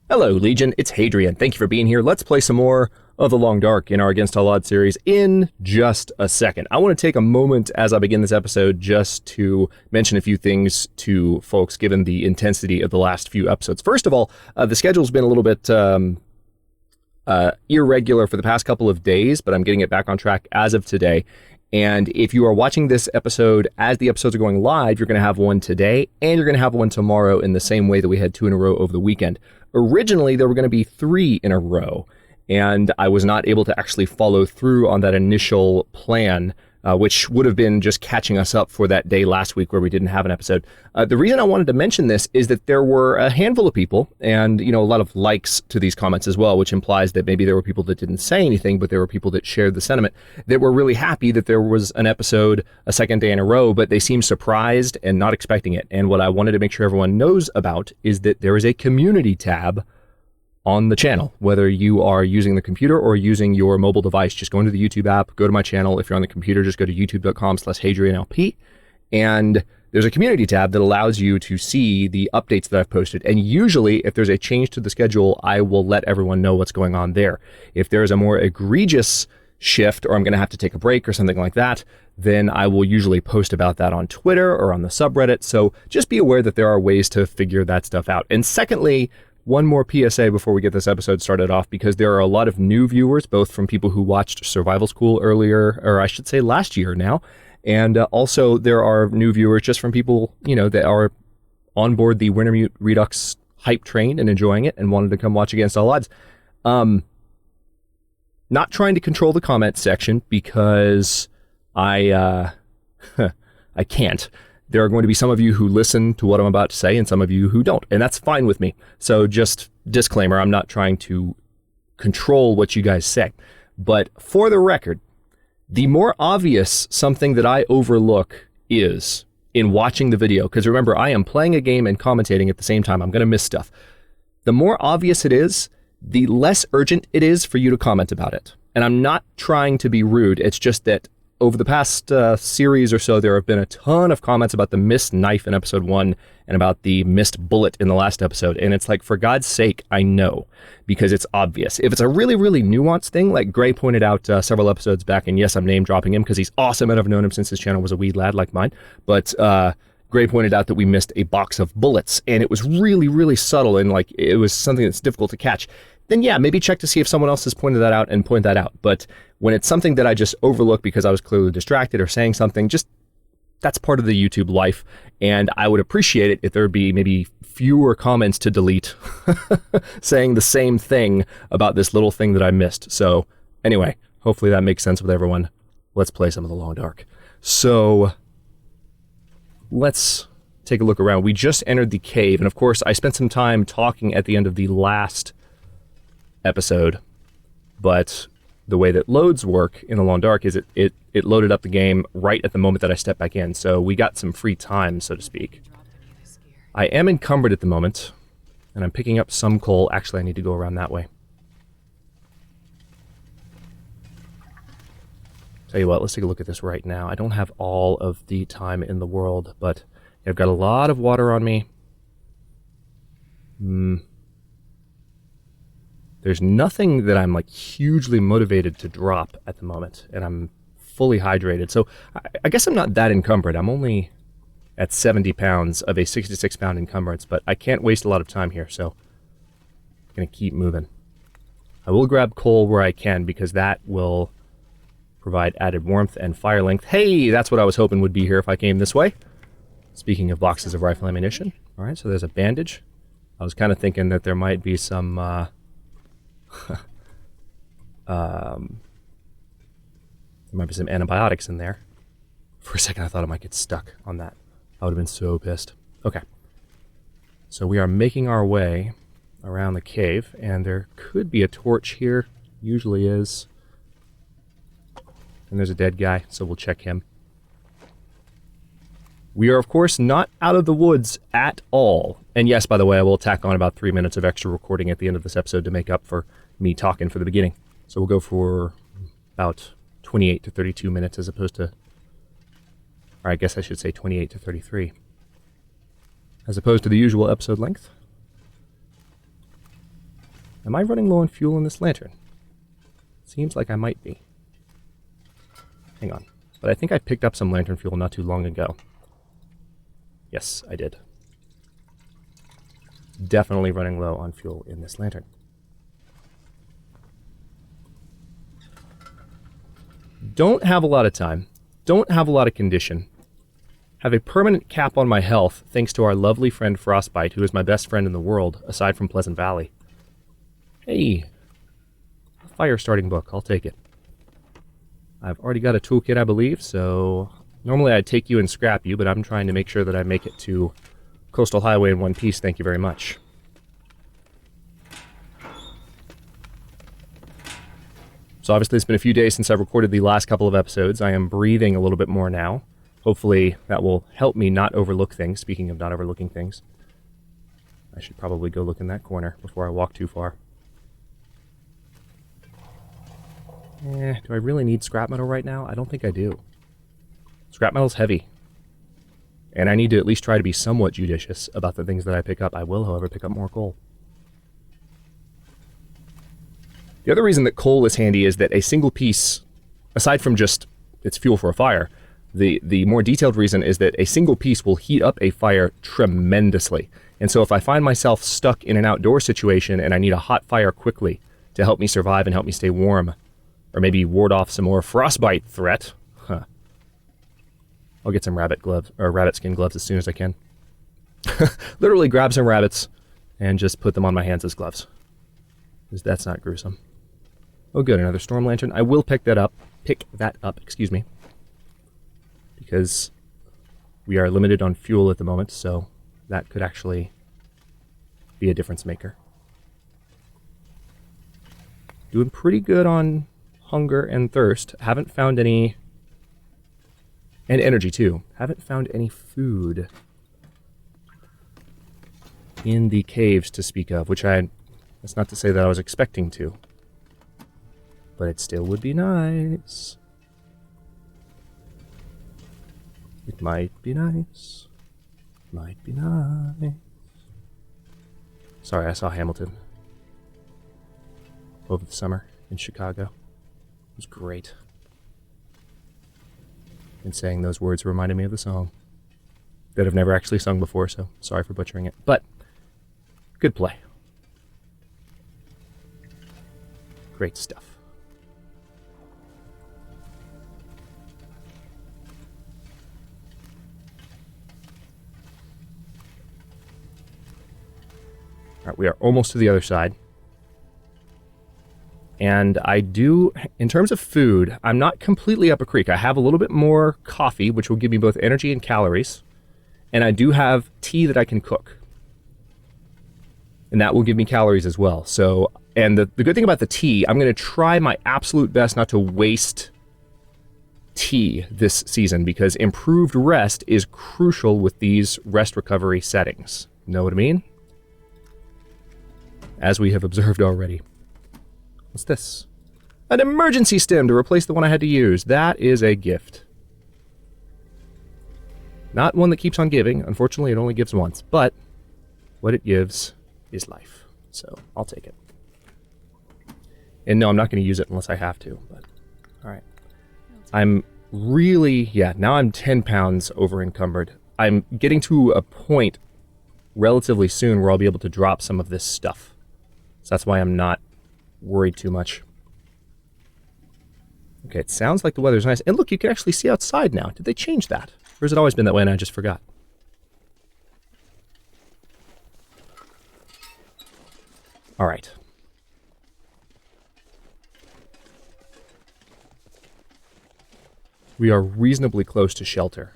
Hello, Legion. It's Hadrian. Thank you for being here. Let's play some more of The Long Dark in our Against All Odds series in just a second. I want to take a moment as I begin this episode just to mention a few things to folks given the intensity of the last few episodes. First of all, the schedule's been a little bit irregular for the past couple of days, but I'm getting it back on track as of today. And if you are watching this episode as the episodes are going live, you're going to have one today and you're going to have one tomorrow in the same way that we had 2 in a row over the weekend. Originally, there were going to be 3 in a row, and I was not able to actually follow through on that initial plan, which would have been just catching us up for that day last week where we didn't have an episode. The reason I wanted to mention this is that there were a handful of people, and a lot of likes to these comments as well, which implies that maybe there were people that didn't say anything, but there were people that shared the sentiment, that were really happy that there was an episode a second day in a row, but they seemed surprised and not expecting it. And what I wanted to make sure everyone knows about is that there is a community tab on the channel, whether you are using the computer or using your mobile device. Just go into the YouTube app, go to my channel. If you're on the computer, just go to youtube.com/HadrianLP, and there's a community tab that allows you to see the updates that I've posted. And usually, if there's a change to the schedule, I will let everyone know what's going on there. If there's a more egregious shift, or I'm going to have to take a break or something like that, then I will usually post about that on Twitter or on the subreddit. So just be aware that there are ways to figure that stuff out. And secondly, one more PSA before we get this episode started off, because there are a lot of new viewers, both from people who watched Survival School earlier, or I should say last year now, and also there are new viewers just from people, that are on board the Wintermute Redux hype train and enjoying it and wanted to come watch Against All Odds. Not trying to control the comment section because I can't. There are going to be some of you who listen to what I'm about to say and some of you who don't, and that's fine with me. So just disclaimer, I'm not trying to control what you guys say. But for the record, the more obvious something that I overlook is in watching the video, because remember, I am playing a game and commentating at the same time. I'm going to miss stuff. The more obvious it is, the less urgent it is for you to comment about it. And I'm not trying to be rude. It's just that over the past series or so, there have been a ton of comments about the missed knife in episode 1 and about the missed bullet in the last episode. And it's like, for God's sake, I know, because it's obvious. If it's a really, really nuanced thing, like Gray pointed out several episodes back, and yes, I'm name dropping him because he's awesome and I've known him since his channel was a wee lad like mine. But Gray pointed out that we missed a box of bullets, and it was really, really subtle, and like it was something that's difficult to catch. Then yeah, maybe check to see if someone else has pointed that out and point that out. But when it's something that I just overlook because I was clearly distracted or saying something, just that's part of the YouTube life. And I would appreciate it if there would be maybe fewer comments to delete saying the same thing about this little thing that I missed. So anyway, hopefully that makes sense with everyone. Let's play some of The Long Dark. So let's take a look around. We just entered the cave, and of course I spent some time talking at the end of the last episode, but the way that loads work in The Long Dark is it loaded up the game right at the moment that I stepped back in, so we got some free time, so to speak. I am encumbered at the moment, and I'm picking up some coal. Actually, I need to go around that way. Tell you what, let's take a look at this right now. I don't have all of the time in the world, but I've got a lot of water on me. There's nothing that I'm like hugely motivated to drop at the moment, and I'm fully hydrated. So I guess I'm not that encumbered. I'm only at 70 pounds of a 66-pound encumbrance, but I can't waste a lot of time here, so I'm going to keep moving. I will grab coal where I can because that will provide added warmth and fire length. Hey, that's what I was hoping would be here if I came this way. Speaking of boxes of rifle ammunition. All right, so there's a bandage. I was kind of thinking that there might be some there might be some antibiotics in there. For a second I thought I might get stuck on that. I would have been so pissed. Okay. So we are making our way around the cave, and there could be a torch here. Usually is. And there's a dead guy, so we'll check him. We are, of course, not out of the woods at all. And yes, by the way, I will tack on about 3 minutes of extra recording at the end of this episode to make up for me talking for the beginning. So we'll go for about 28 to 32 minutes as opposed to... Or I guess I should say 28 to 33. As opposed to the usual episode length. Am I running low on fuel in this lantern? Seems like I might be. Hang on. But I think I picked up some lantern fuel not too long ago. Yes, I did. Definitely running low on fuel in this lantern. Don't have a lot of time. Don't have a lot of condition. Have a permanent cap on my health thanks to our lovely friend Frostbite, who is my best friend in the world, aside from Pleasant Valley. Hey, a fire starting book. I'll take it. I've already got a toolkit, I believe, so normally I'd take you and scrap you, but I'm trying to make sure that I make it to Coastal Highway in one piece. Thank you very much. So obviously it's been a few days since I've recorded the last couple of episodes. I am breathing a little bit more now. Hopefully that will help me not overlook things. Speaking of not overlooking things, I should probably go look in that corner before I walk too far. Do I really need scrap metal right now? I don't think I do. Scrap metal's heavy. And I need to at least try to be somewhat judicious about the things that I pick up. I will, however, pick up more coal. The other reason that coal is handy is that a single piece, aside from just its fuel for a fire, the more detailed reason is that a single piece will heat up a fire tremendously. And so if I find myself stuck in an outdoor situation and I need a hot fire quickly to help me survive and help me stay warm, or maybe ward off some more frostbite threat, I'll get some rabbit gloves or rabbit skin gloves as soon as I can. Literally grab some rabbits and just put them on my hands as gloves, because that's not gruesome. Oh good, another storm lantern. I will pick that up, excuse me, because we are limited on fuel at the moment, so that could actually be a difference maker. Doing pretty good on hunger and thirst. Haven't found any, and energy too. Haven't found any food in the caves to speak of, which that's not to say that I was expecting to, but it still would be nice. It might be nice. Might be nice. Sorry, I saw Hamilton over the summer in Chicago. It was great. And saying those words reminded me of the song that I've never actually sung before, so sorry for butchering it. But good play. Great stuff. All right, we are almost to the other side. And I do, in terms of food, I'm not completely up a creek. I have a little bit more coffee, which will give me both energy and calories. And I do have tea that I can cook. And that will give me calories as well. So, and the good thing about the tea, I'm going to try my absolute best not to waste tea this season, because improved rest is crucial with these rest recovery settings. Know what I mean? As we have observed already. What's this? An emergency stem to replace the one I had to use. That is a gift. Not one that keeps on giving. Unfortunately, it only gives once. But what it gives is life. So I'll take it. And no, I'm not going to use it unless I have to. But all right. I'm really, now I'm 10 pounds over encumbered. I'm getting to a point relatively soon where I'll be able to drop some of this stuff. So that's why I'm not worried too much. Okay, it sounds like the weather's nice. And look, you can actually see outside now. Did they change that? Or has it always been that way and I just forgot? All right. We are reasonably close to shelter.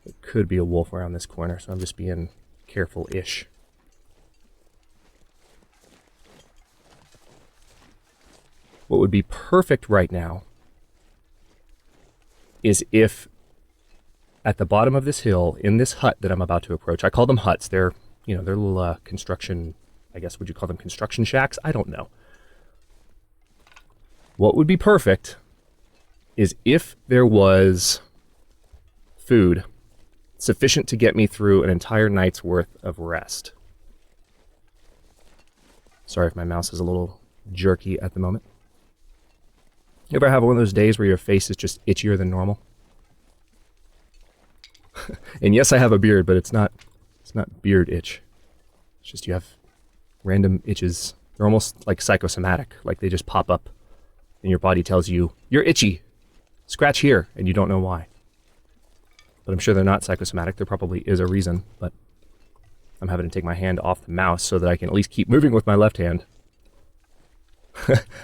There could be a wolf around this corner, so I'm just being careful-ish. What would be perfect right now is if at the bottom of this hill, in this hut that I'm about to approach, I call them huts. They're, they're little construction, I guess, would you call them construction shacks? I don't know. What would be perfect is if there was food sufficient to get me through an entire night's worth of rest. Sorry if my mouse is a little jerky at the moment. You ever have one of those days where your face is just itchier than normal? And yes, I have a beard, but it's not beard itch. It's just you have random itches. They're almost like psychosomatic, like they just pop up and your body tells you, you're itchy, scratch here, and you don't know why. But I'm sure they're not psychosomatic. There probably is a reason, but I'm having to take my hand off the mouse so that I can at least keep moving with my left hand.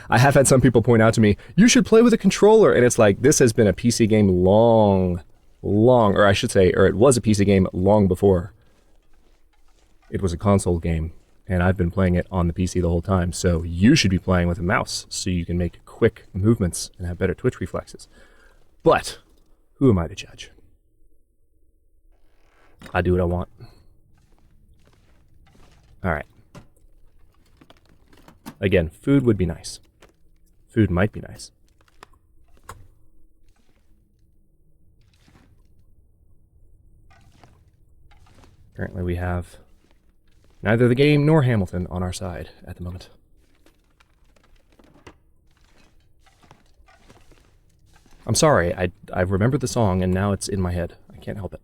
I have had some people point out to me, you should play with a controller, and it's like, this has been a PC game long, or I should say, or it was a PC game long before it was a console game, and I've been playing it on the PC the whole time, so you should be playing with a mouse so you can make quick movements and have better twitch reflexes. But who am I to judge? I do what I want. Alright. Again, food would be nice. Food might be nice. Apparently we have neither the game nor Hamilton on our side at the moment. I'm sorry, I remembered the song and now it's in my head. I can't help it.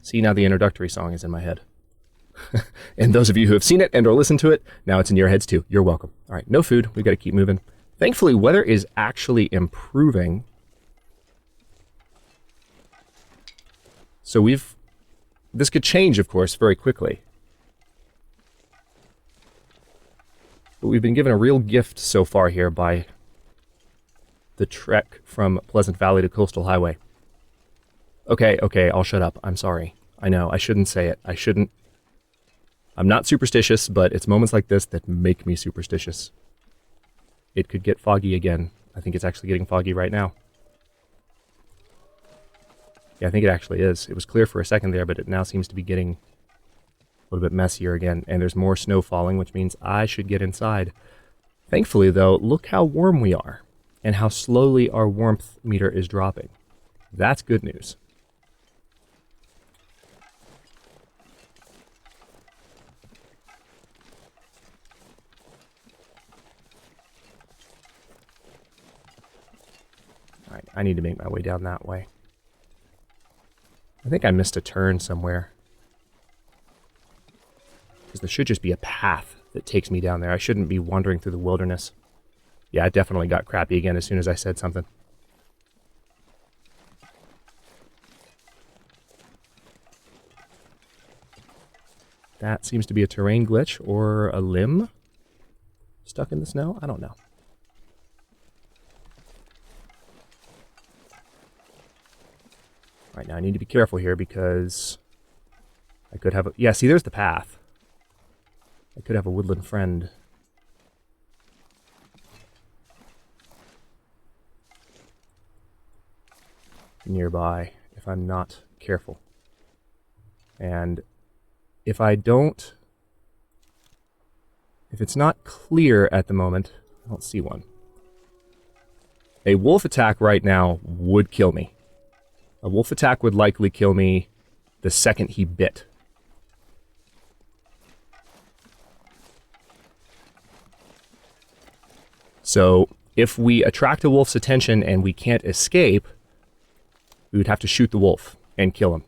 See, now the introductory song is in my head. And those of you who have seen it and or listened to it, now it's in your heads too. You're welcome. All right, no food. We've got to keep moving. Thankfully, weather is actually improving. So this could change, of course, very quickly. But we've been given a real gift so far here by the trek from Pleasant Valley to Coastal Highway. Okay, I'll shut up. I'm sorry. I know, I shouldn't say it. I'm not superstitious, but it's moments like this that make me superstitious. It could get foggy again. I think it's actually getting foggy right now. Yeah, I think it actually is. It was clear for a second there, but it now seems to be getting a little bit messier again. And there's more snow falling, which means I should get inside. Thankfully, though, look how warm we are and how slowly our warmth meter is dropping. That's good news. Alright, I need to make my way down that way. I think I missed a turn somewhere. Because there should just be a path that takes me down there. I shouldn't be wandering through the wilderness. Yeah, it definitely got crappy again as soon as I said something. That seems to be a terrain glitch or a limb stuck in the snow. I don't know. Right now I need to be careful here because I could have a... Yeah, see, there's the path. I could have a woodland friend. Nearby if I'm not careful. And if I don't... If it's not clear at the moment, I don't see one. A wolf attack right now would kill me. A wolf attack would likely kill me the second he bit. So, if we attract a wolf's attention and we can't escape, we would have to shoot the wolf and kill him.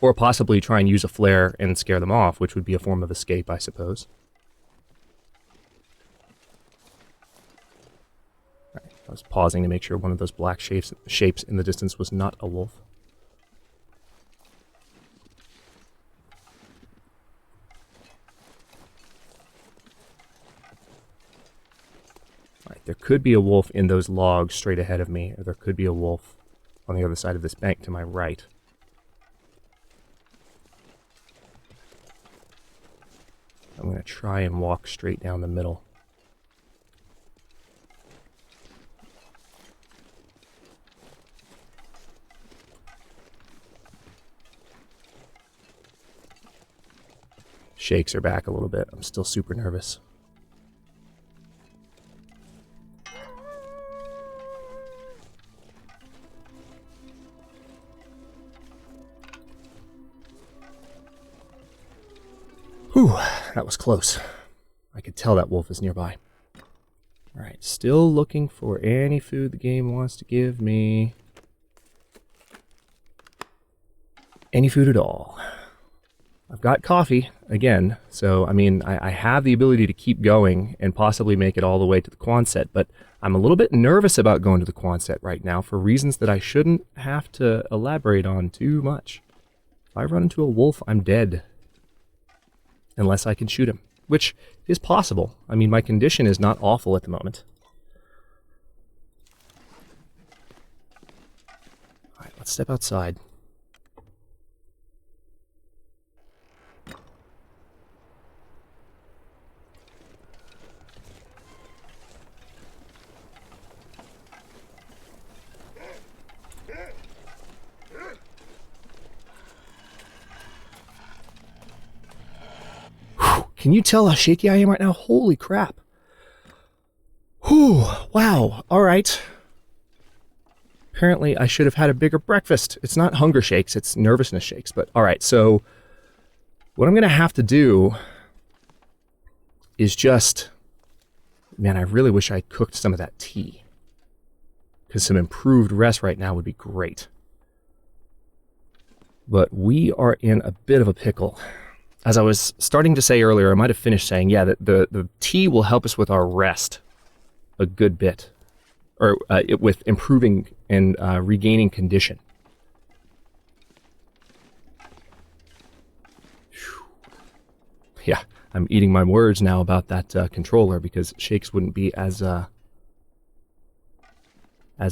Or possibly try and use a flare and scare them off, which would be a form of escape, I suppose. I was pausing to make sure one of those black shapes in the distance was not a wolf. Alright, there could be a wolf in those logs straight ahead of me, or there could be a wolf on the other side of this bank to my right. I'm going to try and walk straight down the middle. Shakes are back a little bit. I'm still super nervous. Whew, that was close. I could tell that wolf is nearby. All right, still looking for any food the game wants to give me. Any food at all. I've got coffee, again, so, I mean, I have the ability to keep going and possibly make it all the way to the Quonset, but I'm a little bit nervous about going to the Quonset right now for reasons that I shouldn't have to elaborate on too much. If I run into a wolf, I'm dead. Unless I can shoot him, which is possible. I mean, my condition is not awful at the moment. All right, let's step outside. Can you tell how shaky I am right now? Holy crap. Whew, wow, all right. Apparently I should have had a bigger breakfast. It's not hunger shakes, it's nervousness shakes. But all right, so what I'm going to have to do is just... Man, I really wish I cooked some of that tea. Because some improved rest right now would be great. But we are in a bit of a pickle. As I was starting to say earlier, I might have finished saying, yeah, that the tea will help us with our rest a good bit. Or with improving and regaining condition. Yeah, I'm eating my words now about that controller because shakes wouldn't be as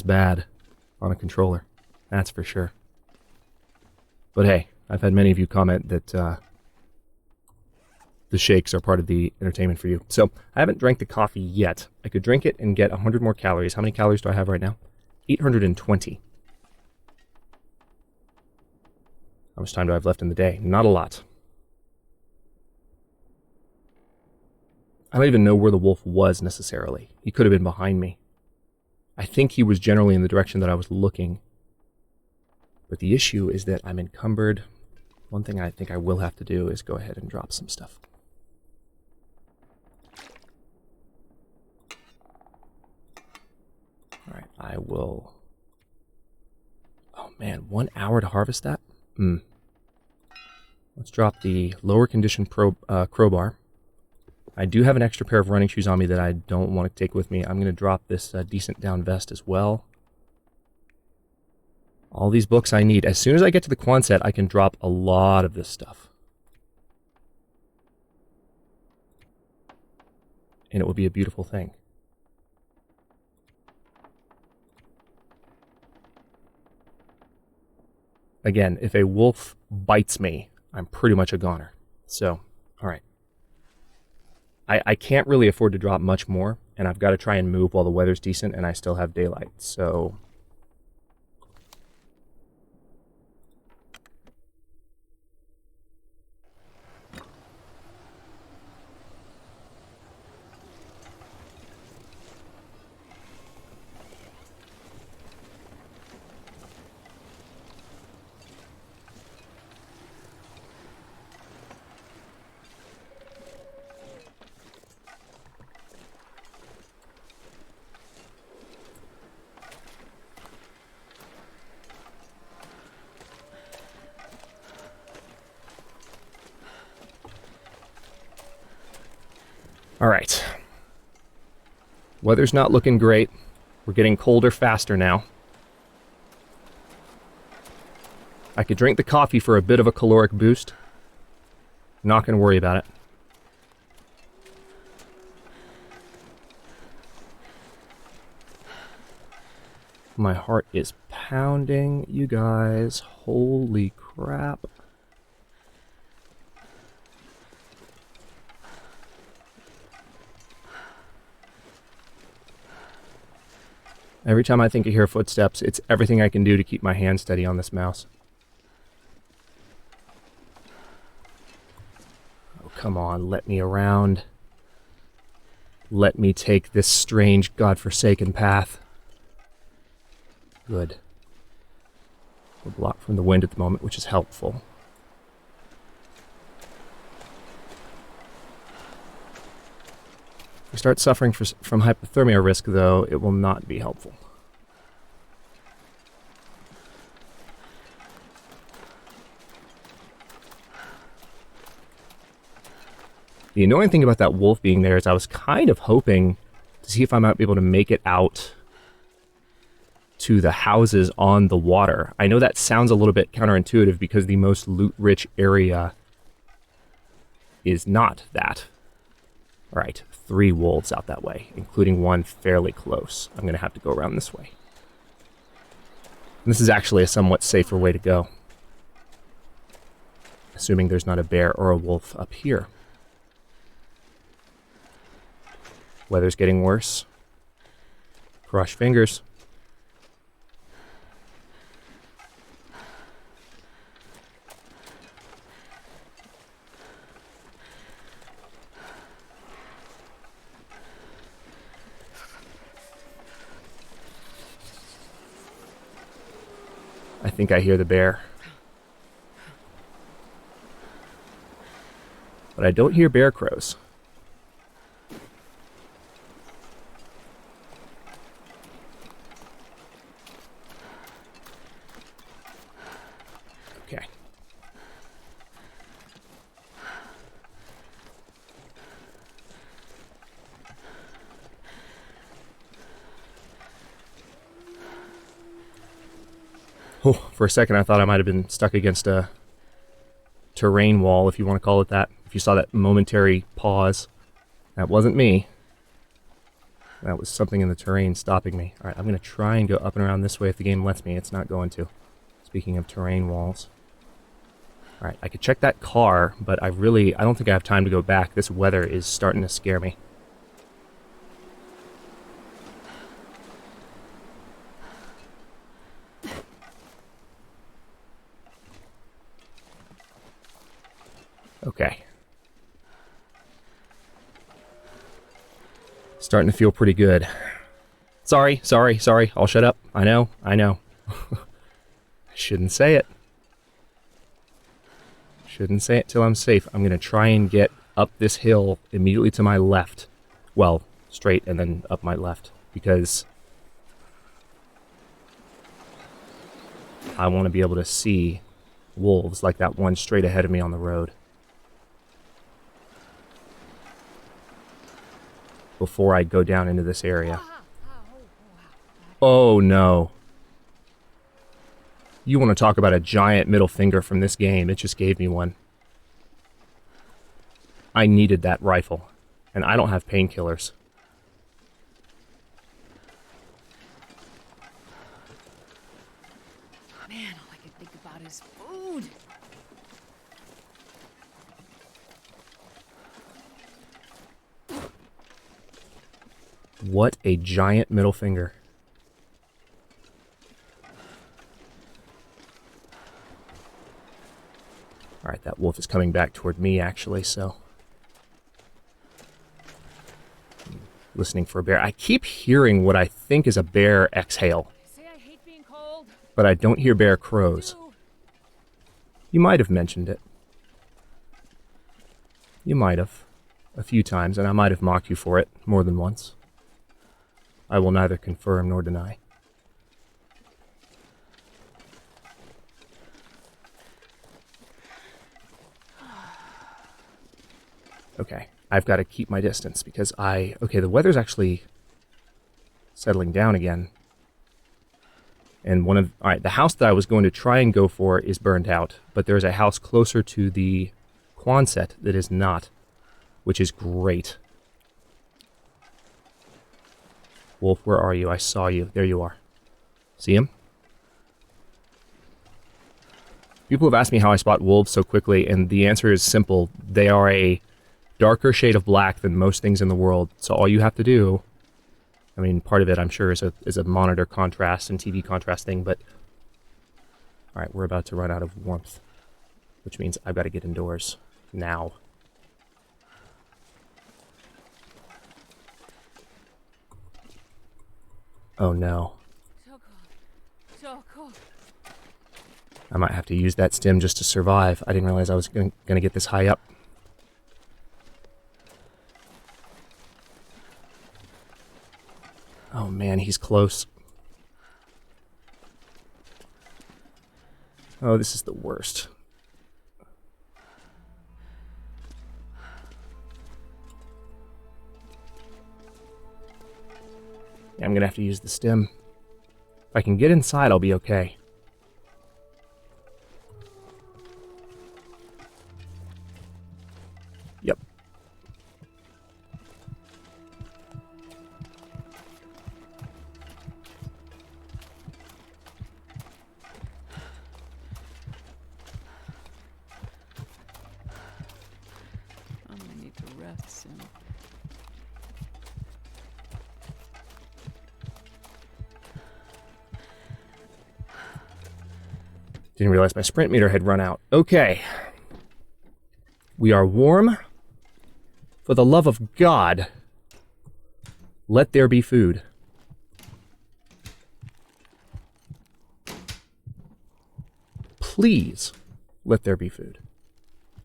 bad on a controller. That's for sure. But hey, I've had many of you comment that the shakes are part of the entertainment for you. So I haven't drank the coffee yet. I could drink it and get 100 more calories. How many calories do I have right now? 820. How much time do I have left in the day? Not a lot. I don't even know where the wolf was necessarily. He could have been behind me. I think he was generally in the direction that I was looking. But the issue is that I'm encumbered. One thing I think I will have to do is go ahead and drop some stuff. All right, I will... Oh man, 1 hour to harvest that? Let's drop the lower condition crowbar. I do have an extra pair of running shoes on me that I don't want to take with me. I'm going to drop this decent down vest as well. All these books I need. As soon as I get to the Quonset, I can drop a lot of this stuff. And it will be a beautiful thing. Again, if a wolf bites me, I'm pretty much a goner. So, all right. I can't really afford to drop much more, and I've got to try and move while the weather's decent and I still have daylight. So... All right. Weather's not looking great. We're getting colder faster now. I could drink the coffee for a bit of a caloric boost. Not going to worry about it. My heart is pounding, you guys. Holy crap. Every time I think I hear footsteps, it's everything I can do to keep my hand steady on this mouse. Oh, come on, let me around. Let me take this strange, godforsaken path. Good. We're blocked from the wind at the moment, which is helpful. start suffering from hypothermia risk, though, it will not be helpful. The annoying thing about that wolf being there is I was kind of hoping to see if I might be able to make it out to the houses on the water. I know that sounds a little bit counterintuitive because the most loot-rich area is not that. All right, 3 wolves out that way, including one fairly close. I'm going to have to go around this way. And this is actually a somewhat safer way to go, assuming there's not a bear or a wolf up here. Weather's getting worse. Cross fingers. I think I hear the bear. But I don't hear bear crows. Okay. Oh, for a second I thought I might have been stuck against a terrain wall, if you want to call it that. If you saw that momentary pause, that wasn't me. That was something in the terrain stopping me. All right, I'm going to try and go up and around this way if the game lets me. It's not going to. Speaking of terrain walls. All right, I could check that car, but I don't think I have time to go back. This weather is starting to scare me. Okay. Starting to feel pretty good. Sorry. I'll shut up. I know. I shouldn't say it. Shouldn't say it till I'm safe. I'm going to try and get up this hill immediately to my left. Well, straight and then up my left. Because I want to be able to see wolves like that one straight ahead of me on the road. Before I go down into this area. Oh no. You want to talk about a giant middle finger from this game. It just gave me one. I needed that rifle. And I don't have painkillers. Man, all I can think about is food. What a giant middle finger. Alright, that wolf is coming back toward me, actually, so... listening for a bear. I keep hearing what I think is a bear exhale. Say I hate being cold. But I don't hear bear crows. You might have mentioned it. You might have. A few times, and I might have mocked you for it more than once. I will neither confirm nor deny. Okay, I've got to keep my distance because okay, the weather's actually settling down again. And alright, the house that I was going to try and go for is burned out, but there's a house closer to the Quonset that is not, which is great. Wolf, where are you? I saw you. There you are. See him? People have asked me how I spot wolves so quickly, and the answer is simple. They are a darker shade of black than most things in the world, so all you have to do... I mean, part of it, I'm sure, is a monitor contrast and TV contrast thing, but... Alright, we're about to run out of warmth, which means I've got to get indoors. Now. Oh no. So cold. So cold. I might have to use that stim just to survive. I didn't realize I was going to get this high up. man, he's close. Oh, this is the worst. Yeah, I'm gonna have to use the stem. If I can get inside, I'll be okay. Yep. I'm gonna need to rest soon. Didn't realize my sprint meter had run out. Okay. We are warm. For the love of God, let there be food. Please, let there be food.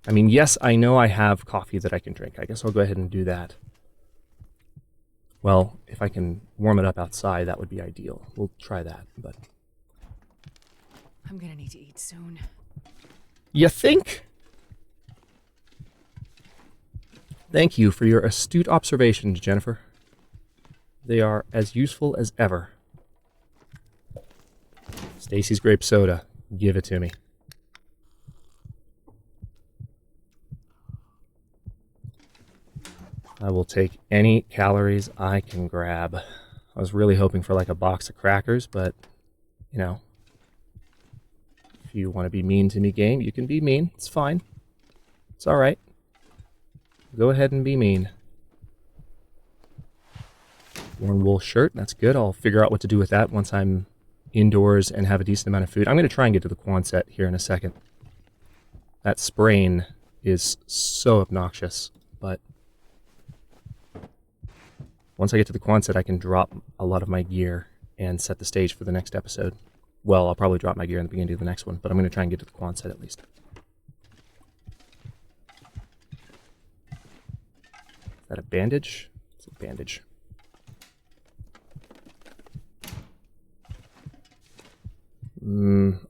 I mean, yes, I know I have coffee that I can drink. I guess I'll go ahead and do that. Well, if I can warm it up outside, that would be ideal. We'll try that, but... I'm gonna need to eat soon. You think? Thank you for your astute observations, Jennifer. They are as useful as ever. Stacy's grape soda. Give it to me. I will take any calories I can grab. I was really hoping for like a box of crackers, but, you know, if you want to be mean to me, game, you can be mean. It's fine. It's all right. Go ahead and be mean. Worn wool shirt. That's good. I'll figure out what to do with that once I'm indoors and have a decent amount of food. I'm going to try and get to the Quonset here in a second. That spraying is so obnoxious, but once I get to the Quonset, I can drop a lot of my gear and set the stage for the next episode. Well, I'll probably drop my gear in the beginning of the next one, but I'm going to try and get to the Quonset at least. Is that a bandage? It's a bandage.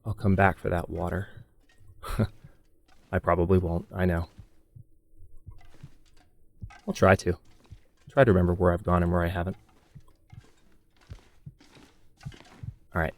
I'll come back for that water. I probably won't, I know. I'll try to. Try to remember where I've gone and where I haven't. Alright.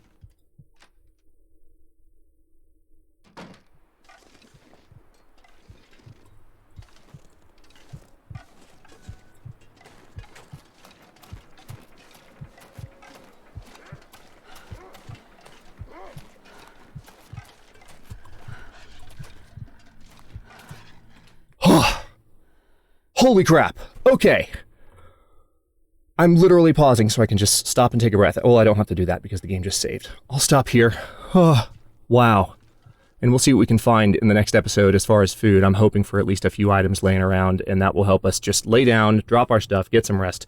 Holy crap. Okay. I'm literally pausing so I can just stop and take a breath. Well, I don't have to do that because the game just saved. I'll stop here. Oh, wow. And we'll see what we can find in the next episode as far as food. I'm hoping for at least a few items laying around, and that will help us just lay down, drop our stuff, get some rest,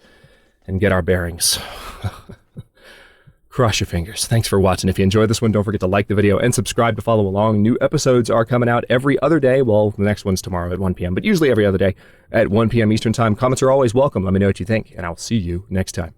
and get our bearings. Cross your fingers. Thanks for watching. If you enjoyed this one, don't forget to like the video and subscribe to follow along. New episodes are coming out every other day. Well, the next one's tomorrow at 1 p.m., but usually every other day at 1 p.m. Eastern Time. Comments are always welcome. Let me know what you think, and I'll see you next time.